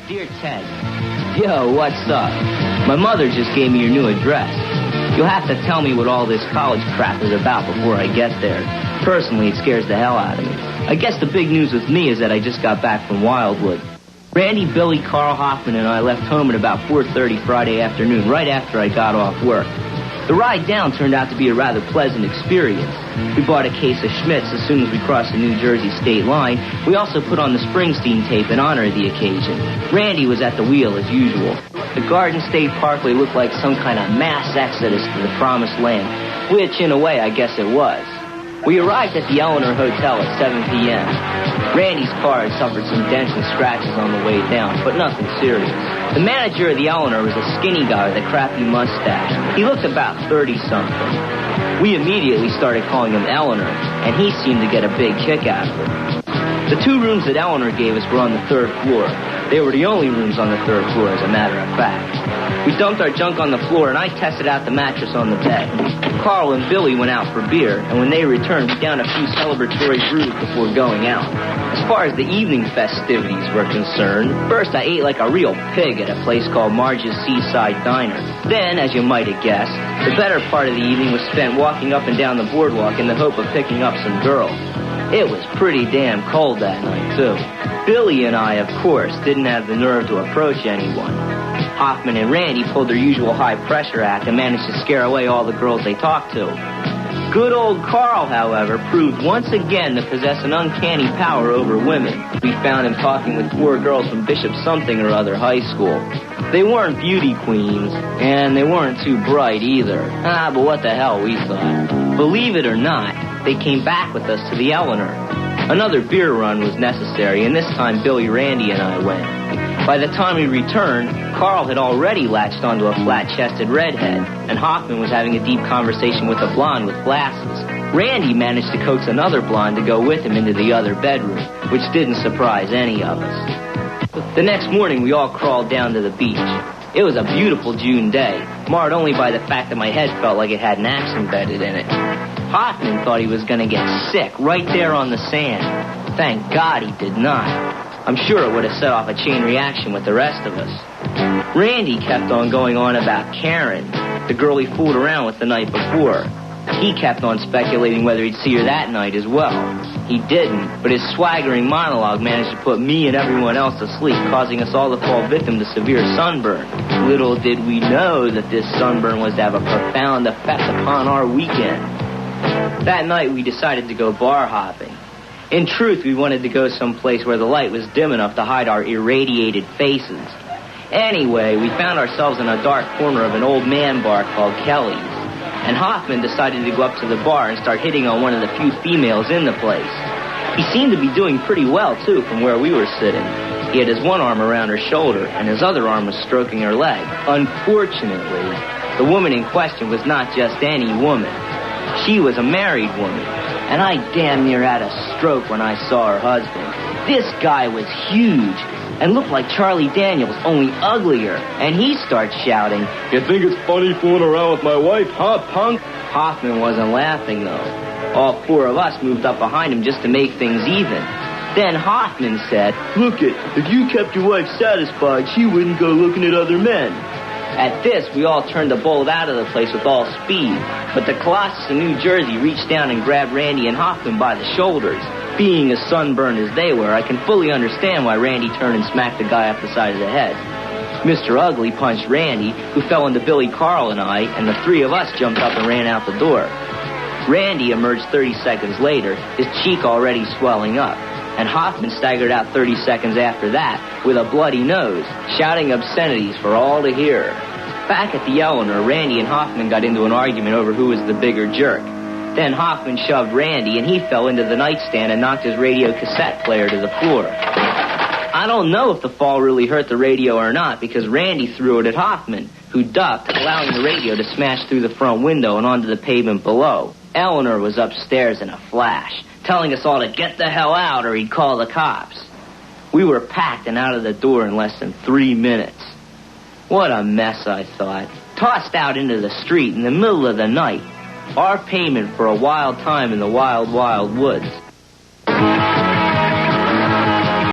Dear Ted, yo, what's up? My mother just gave me your new address. You'll have to tell me what all this college crap is about before I get there. Personally, it scares the hell out of me. I guess the big news with me is that I just got back from Wildwood. Randy, Billy, Carl Hoffman, and I left home at about 4:30 Friday afternoon, right after I got off work. The ride down turned out to be a rather pleasant experience. We bought a case of Schmitz as soon as we crossed the New Jersey state line. We also put on the Springsteen tape in honor of the occasion. Randy was at the wheel as usual. The Garden State Parkway looked like some kind of mass exodus to the promised land, which, in a way, I guess it was. We arrived at the Eleanor Hotel at 7 p.m. Randy's car had suffered some dents and scratches on the way down, but nothing serious. The manager of the Eleanor was a skinny guy with a crappy mustache. He looked about 30-something. We immediately started calling him Eleanor, and he seemed to get a big kick out of it. The 2 rooms that Eleanor gave us were on the 3rd floor. They were the only rooms on the 3rd floor, as a matter of fact. We dumped our junk on the floor, and I tested out the mattress on the bed. Carl and Billy went out for beer, and when they returned, we downed a few celebratory brews before going out. As far as the evening festivities were concerned, first I ate like a real pig at a place called Marge's Seaside Diner. Then, as you might have guessed, the better part of the evening was spent walking up and down the boardwalk in the hope of picking up some girls. It was pretty damn cold that night, too. Billy and I, of course, didn't have the nerve to approach anyone. Hoffman and Randy pulled their usual high-pressure act and managed to scare away all the girls they talked to. Good old Carl, however, proved once again to possess an uncanny power over women. We found him talking with 4 girls from Bishop something or other high school. They weren't beauty queens, and they weren't too bright either. But what the hell, we thought. Believe it or not, they came back with us to the Eleanor. Another beer run was necessary, and this time Billy, Randy, and I went. By the time we returned, Carl had already latched onto a flat-chested redhead, and Hoffman was having a deep conversation with a blonde with glasses. Randy managed to coax another blonde to go with him into the other bedroom, which didn't surprise any of us. The next morning, we all crawled down to the beach. It was a beautiful June day, marred only by the fact that my head felt like it had an axe embedded in it. Hoffman thought he was going to get sick right there on the sand. Thank God he did not. I'm sure it would have set off a chain reaction with the rest of us. Randy kept on going on about Karen, the girl he fooled around with the night before. He kept on speculating whether he'd see her that night as well. He didn't, but his swaggering monologue managed to put me and everyone else to sleep, causing us all to fall victim to severe sunburn. Little did we know that this sunburn was to have a profound effect upon our weekend. That night, we decided to go bar hopping. In truth, we wanted to go someplace where the light was dim enough to hide our irradiated faces. Anyway, we found ourselves in a dark corner of an old man bar called Kelly's, and Hoffman decided to go up to the bar and start hitting on one of the few females in the place. He seemed to be doing pretty well, too, from where we were sitting. He had his one arm around her shoulder, and his other arm was stroking her leg. Unfortunately, the woman in question was not just any woman. She was a married woman, and I damn near had a stroke when I saw her husband. This guy was huge and looked like Charlie Daniels, only uglier, and he starts shouting, "You think it's funny fooling around with my wife, huh, punk?" Hoffman wasn't laughing, though. All 4 of us moved up behind him just to make things even. Then Hoffman said, "Look it, if you kept your wife satisfied, she wouldn't go looking at other men." At this, we all turned to bolt out of the place with all speed, but the Colossus in New Jersey reached down and grabbed Randy and Hoffman by the shoulders. Being as sunburned as they were, I can fully understand why Randy turned and smacked the guy up the side of the head. Mr. Ugly punched Randy, who fell into Billy, Carl, and I, and the 3 of us jumped up and ran out the door. Randy emerged 30 seconds later, his cheek already swelling up, and Hoffman staggered out 30 seconds after that with a bloody nose, shouting obscenities for all to hear. Back at the Eleanor, Randy and Hoffman got into an argument over who was the bigger jerk. Then Hoffman shoved Randy, and he fell into the nightstand and knocked his radio cassette player to the floor. I don't know if the fall really hurt the radio or not, because Randy threw it at Hoffman, who ducked, allowing the radio to smash through the front window and onto the pavement below. Eleanor was upstairs in a flash, telling us all to get the hell out or he'd call the cops. We were packed and out of the door in less than 3 minutes. What a mess, I thought. Tossed out into the street in the middle of the night. Our payment for a wild time in the wild, wild woods.